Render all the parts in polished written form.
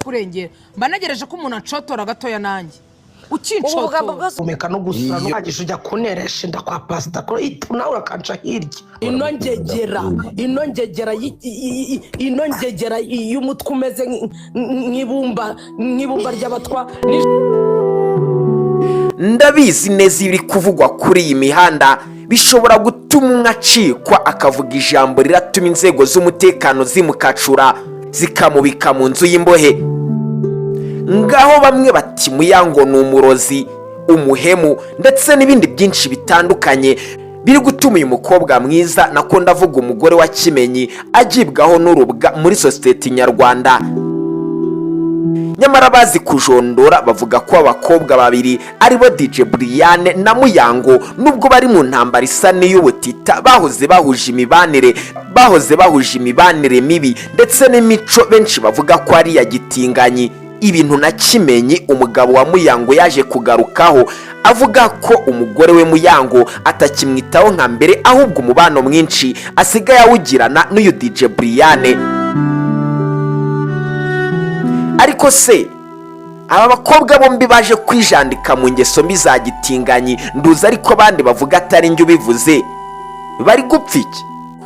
kurengera mbanagereje ko umuntu acotora gatoya nanjye ukincotora umeka no gusura n'agisho ujya kuneresha nda kwa pastor ko nawe urakanca hirya inongegera y'umutwe umeze nk'ibumba ry'abatwa. Ndabizi neza ibiri kuvugwa kuri iyi mihanda bishobora gutuma umwe acikwa akavuga ijambo riratuma inzego z'umutekano zimukacura zikamubika mu nzu y'imbohe. Ngaho bamwe bati Muyango ni umurozi, umuhemu ndetse n'ibindi byinshi bitandukanye biri gutuma uyu mukobwa mwiza nako ndavuga umugore wa Kimenyi agibwaho n'urubwa muri society nyarwanda. Nyamara bazi kujondora bavuga ko abakobwa babiri aribo DJ Briane na Muyango nubwo bari mu ntambara isa n'iy'ubutita bahoze bahuje imibanire mibi ndetse n'imico benshi bavuga ko ari ya gitinganyi. Ibintu na Kimenyi umugabo wa Muyango yaje kugarukaho avuga ko umugore we Muyango atakimwitaho nka mbere ahubwo umubano mwinshi asigaye awugirana n'uyu DJ Briane. Ariko se aba bakobwa bombi baje kwijandika mu ngeso mbi za gitinganyi nduza ariko bandi bavuga atari njye ubivuze bari gupfa iki?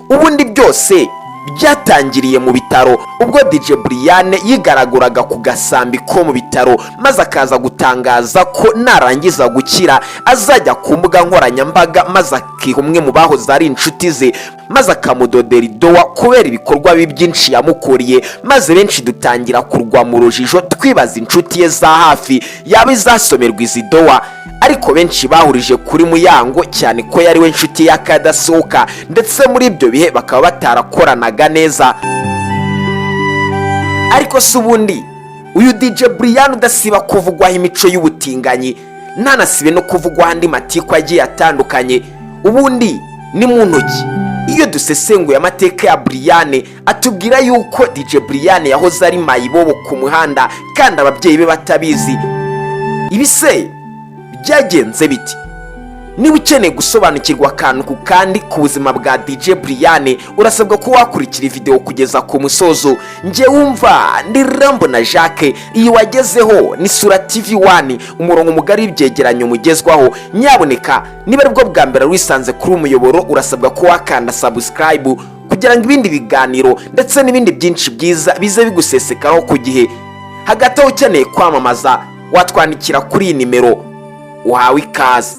Ubundi byose byatangiriye mu bitaro ubwo DJ Briane yigaraguraga ku gasambi ko mu bitaro maze akaza gutangaza ko narangiza gukira azajya ku mbuga nkoranyambaga maze akiha umwe mu bahoze ari inshuti ze maze akamudodera idowa kubera ibikorwa byinshi yamukuriye, maze benshi dutangira kurwa mu rujijo twibaza inshuti ye za hafi yaba izasomerwa izi dowa. Ariko benshi bahurije kuri Muyango cyane ko yari we inshuti y'akadasohoka ndetse muri ibyo bihe bakaba batarakoranaga neza. Ariko se ubundi uyu DJ Briane udasiba kuvugwaho imico y'ubutinganyi ntanasibe no kuvugwaho andi matiko agiye atandukanye, ubundi ni mu ntoki. Iyo dusesenguye amateka ya Briane atubwira yuko DJ Briane yahoze ari mayibobo ku muhanda kandi ababyeyi be batabizi. Ibise byagenze biti? Niba ukeneye gusobanukirwa akantu ku kandi ku buzima bwa DJ Briane urasabwa ko wakurikira video kugeza ku musozo. Nje wumva ndi Rambo na Jacques, iyi wagezeho ni Sura TV 1 umurongo mugari w'ibyegeranyo mugezwaho. Nyaboneka niba aribwo bwa mbere wisanze kuri umuyoboro urasabwa ko wakanda subscribe kugira ngo ibindi biganiro ndetse n'ibindi byinshi byiza bize bigusesekaho ku gihe. Hagati aho ukeneye kwamamaza watwandikira kuri iyi nimero uhawe ikaze.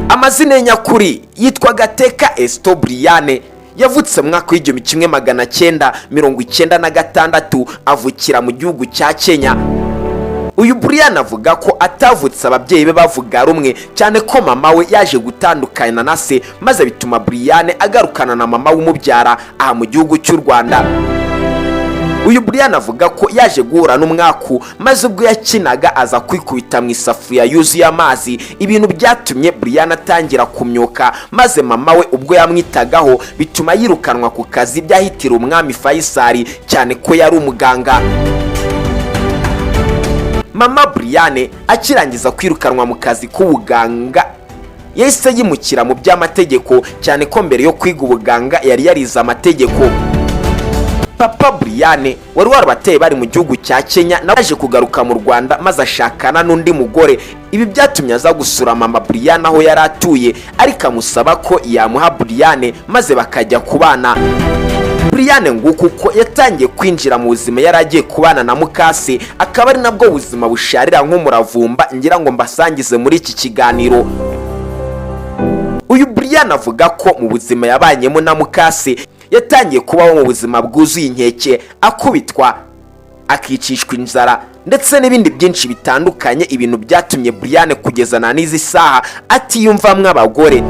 Amazina nyakuri yitwa Gateka Esto Briane, yavutse mu mwaka w'igihumbi kimwe 1996 avukira mu gihugu cya Kenya. Uyu Briane avuga ko atavutse ababyeyi be bavuga rumwe cyane ko mama we yaje gutandukana na se maze bituma Briane agarukana na mama w'umubyara aha mu gihugu cy'u Rwanda. Uyu Briane avuga ko yaje guhura n'umwaku maze ubwo yakinaga aza kwikubita mu isafuriya yuzuye amazi, ibintu byatumye Briane atangira kumyoka maze mama we ubwo yamwitagaho bituma yirukanwa ku kazi byahitira umwami Faisal cyane ko yari umuganga. Mama Briane akirangiza kwirukanwa mu kazi k'ubuganga yahise yimukira mu by'amategeko cyane ko mbere yo kwiga ubuganga yari yarize amategeko. Papa Briane wari warabateye bari mu gihugu cya Kenya naje kugaruka mu Rwanda maze ashakana n'undi mugore. Ibi byatumye aza gusura mama Briane aho yari atuye ariko amusaba ko yamuha Briane maze bakajya kubana. Briane nguko uko yatangiye kwinjira mu buzima yaragiye kubana na mukase, akaba ari nabwo buzima busharira nk'umuravumba ngira ngo mbasangize muri iki kiganiro. Uyu Briane avuga ko mu buzima yabanyemo na mukase yatangiye kubaho mu buzima bwuzuye inkeke, akubitwa, akicishwa inzara ndetse n'ibindi byinshi bitandukanye, ibintu byatumye Briane kugezana n'izi saha atiyumvamwe abagore.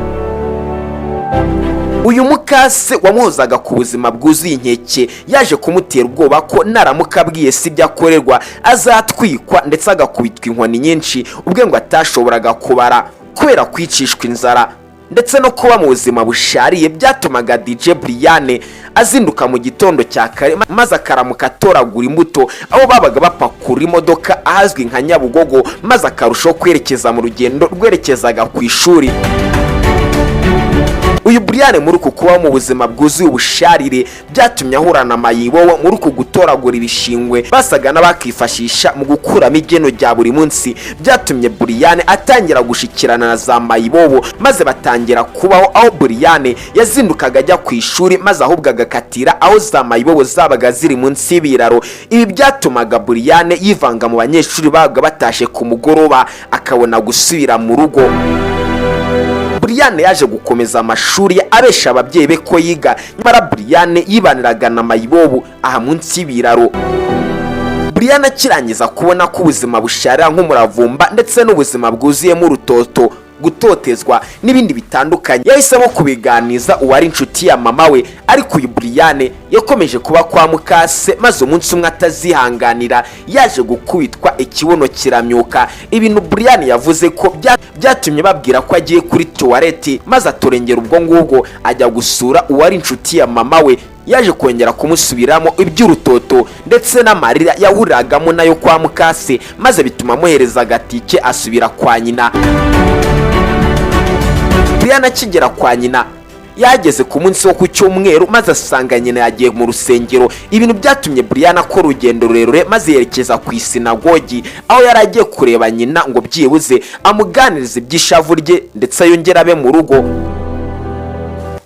Uyu mukase wamuhozaga ku buzima bwuzuye inkeke yaje kumutera ubwoba ko naramuka abwiye si byakorerwa azatwikwa ndetse agakubitwa inkoni nyinshi ubwe ngo atashoboraga kubara kubera kwicishwa inzara ndetse no kuba mu buzima bushariye. Byatumaga DJ Briane azinduka mu gitondo cya kare maze akaramuka atoragura imbuto aho babaga bapakura imodoka ahazwi nka Nyabugogo maze akarushaho kwerekeza mu rugendo rwerekezaga ku ishuri. uyu Briane muri uku kuba mu buzima bwuzuye ubusharire byatumye ahurana amayibobo muri uku gutoragura ibishingwe basaga n'abakifashisha mu gukuramo igeno rya buri munsi. Byatumye Briane atangira gushikirana na za mayibobo maze batangira kubaho, aho Briane yazindukaga ajya ku ishuri maze ahubwo agakatira aho za mayibobo zabaga ziri munsi y'ibiraro. Ibi byatumaga Briane yivanga mu banyeshuri babaga batashe ku mugoroba akabona gusubira mu rugo. Briane yaje gukomeza amashuri abesha ababyeyi be ko yiga, nyamara Briane yibaniraga na mayibobo aha munsi y'ibiraro. Briane akirangiza kubona ko ubuzima busharira nk'umuravumba ndetse n'ubuzima bwuzuyemo urutoto, gutotezwa n'ibindi bitandukanye, yahisemo kubiganiza uwari inshuti ya mama we. Ariko uyu Briane yakomeje kuba kwa mukase, maze umunsi umwe atazihanganira yaje gukubitwa ikibuno kiramyuka. Ibintu Briane yavuze ko byatumye babwira ko agiye kuri toilette, maze atorengera ubwo ngubwo ajya gusura uwari inshuti ya mama we. Yaje kongera kumusubiramo iby'urutoto ndetse n'amarira yahuriragamo nayo kwa mukase, maze bituma amuhereza agatike asubira kwa nyina. Briane akigera kwa nyina yageze ku munsi wo ku cyumweru, maze asanga nyina yagiye mu rusengero. Ibintu byatumye Briane akora urugendo rurerure maze yerekeza ku isinagogi, aho yari agiye kureba nyina ngo byibuze amuganirize iby'ishavu rye ndetse yongera abe mu rugo.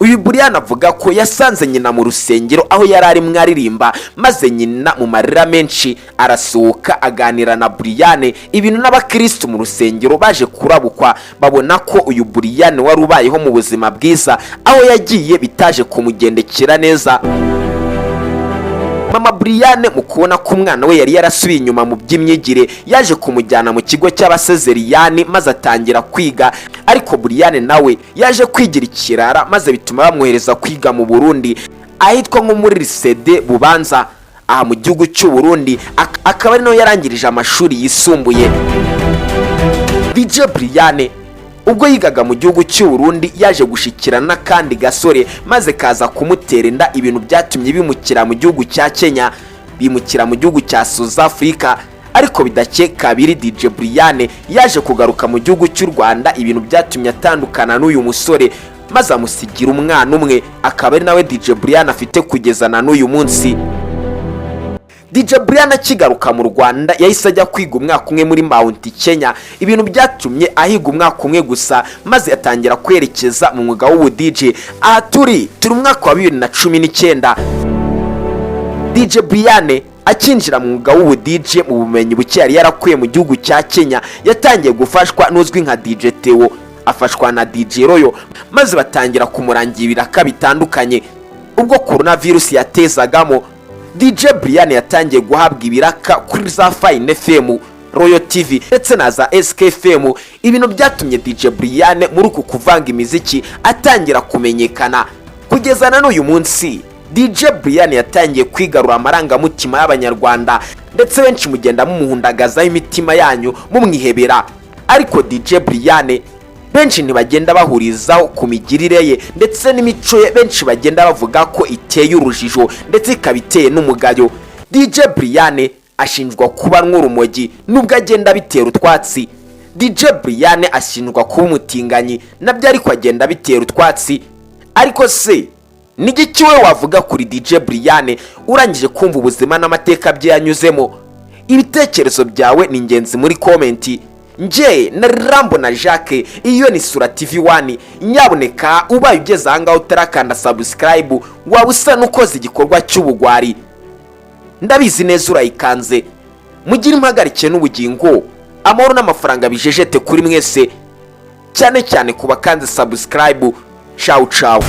Uyu Briane avuga ko yasanze nyina mu rusengero aho yari arimo aririmba, maze nyina mu marira menshi arasohoka aganira na Briane. Ibintu n'abakristo mu rusengero baje kurabukwa, babona ko uyu Briane wari ubayeho mu buzima bwiza, aho yagiye bitaje kumugendekera neza. Mama Briane mu kubona ko umwana we yari yarasubiye inyuma mu by'imyigire, yaje kumujyana mu kigo cy'abasezeriyani maze atangira kwiga. Ariko Briane nawe yaje kwigira ikirara, maze bituma bamwohereza kwiga mu Burundi ahitwa nko muri Lycée Bubanza aha mu gihugu cy'u Burundi, akaba ari naho yarangirije amashuri yisumbuye. DJ Briane ubwo yigaga mu gihugu cy'u Burundi yaje gushikirana kandi gasore maze kaza kumutera inda. Ibintu byatumye bimukira mu gihugu cya Kenya, bimukira mu gihugu cya South Africa. Ariko bidake kabiri DJ Briane yaje kugaruka mu gihugu cy'u Rwanda. Ibintu byatumye atandukana n'uyu musore maze amusigira umwana umwe, akaba ari nawe DJ Briane afite kugezana n'uyu munsi. DJ Briane akigaruka mu Rwanda yahise ajya kwiga umwaka umwe muri Mount Kenya. Ibintu byatumye ahiga umwaka umwe gusa maze atangira kwerekeza mu mwuga w'ubu DJ. Aha turi umwaka wa 2019. DJ Briane akinjira mu mwuga w'ubu DJ mu bumenyi buke yari yarakuye mu gihugu cya Kenya, yatangiye gufashwa n'uzwi nka DJ Theo, afashwa na DJ Royo, maze batangira kumurangira ibiraka bitandukanye. Ubwo coronavirus yatezagamo, DJ Briane yatangiye guhabwa ibiraka kuri za Fine FM, Royal TV ndetse na za SK FM. Ibintu byatumye DJ Briane muri uku kuvanga imiziki atangira kumenyekana. Kugezana n'uyu munsi DJ Briane yatangiye kwigarura amarangamutima y'Abanyarwanda, ndetse benshi mugenda mumuhundagazaho imitima yanyu mumwihebera. Ariko DJ Briane benshi ntibagenda bahurizaho ku migirire ye ndetse n'imico ye, benshi bagenda bavuga ko iteye urujijo ndetse ikabiteye n'umugayo. DJ Briane ashinjwa kuba nk'urumogi nubwo agenda bitera utwatsi. DJ Briane ashinjwa kuba umutinganyi nabyo ariko agenda bitera utwatsi. Ariko se n'igiki we wavuga kuri DJ Briane urangije kumva ubuzima n'amateka bye yanyuzemo? Ibitekerezo byawe ni ingenzi muri komenti. Nje na Rambo na Jacques, iyo ni Sura TV1. Nyaboneka ubaye ugeze aha ngaho utarakanda subscribe, waba usa n'ukoze igikorwa cy'ubugwari. Ndabizi neza urayikanze. Mugire impagarike n'ubugingo, amahoro n'amafaranga bijejete kuri mwese, cyane cyane kubakanze subscribe. Ciao ciao.